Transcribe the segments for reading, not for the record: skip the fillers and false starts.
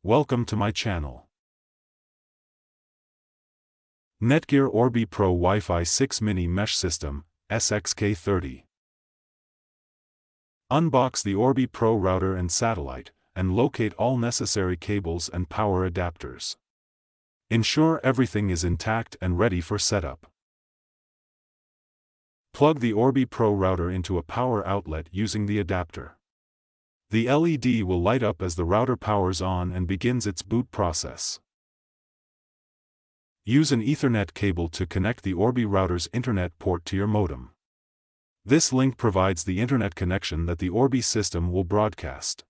Welcome to my channel. NETGEAR Orbi Pro Wi-Fi 6 Mini Mesh System SXK30. Unbox the Orbi Pro router and satellite, and locate all necessary cables and power adapters. Ensure everything is intact and ready for setup. Plug the Orbi Pro router into a power outlet using the adapter. The LED will light up as the router powers on and begins its boot process. Use an Ethernet cable to connect the Orbi router's Internet port to your modem. This link provides the Internet connection that the Orbi system will broadcast.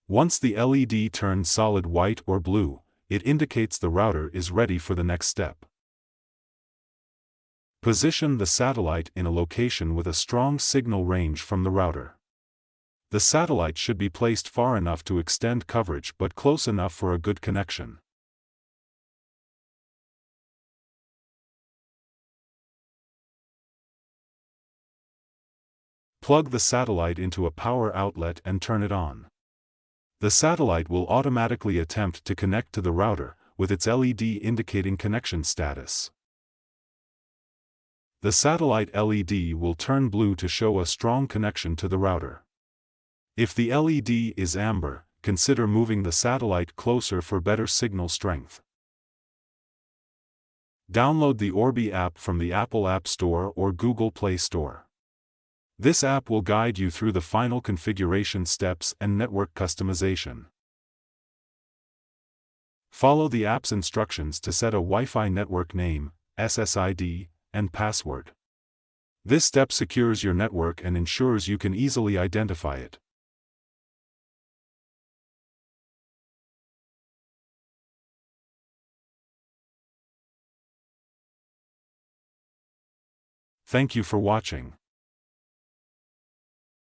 Once the LED turns solid white or blue, it indicates the router is ready for the next step. Position the satellite in a location with a strong signal range from the router. The satellite should be placed far enough to extend coverage but close enough for a good connection. Plug the satellite into a power outlet and turn it on. The satellite will automatically attempt to connect to the router, with its LED indicating connection status. The satellite LED will turn blue to show a strong connection to the router. If the LED is amber, consider moving the satellite closer for better signal strength. Download the Orbi app from the Apple App Store or Google Play Store. This app will guide you through the final configuration steps and network customization. Follow the app's instructions to set a Wi-Fi network name, SSID, and password. This step secures your network and ensures you can easily identify it. Thank you for watching.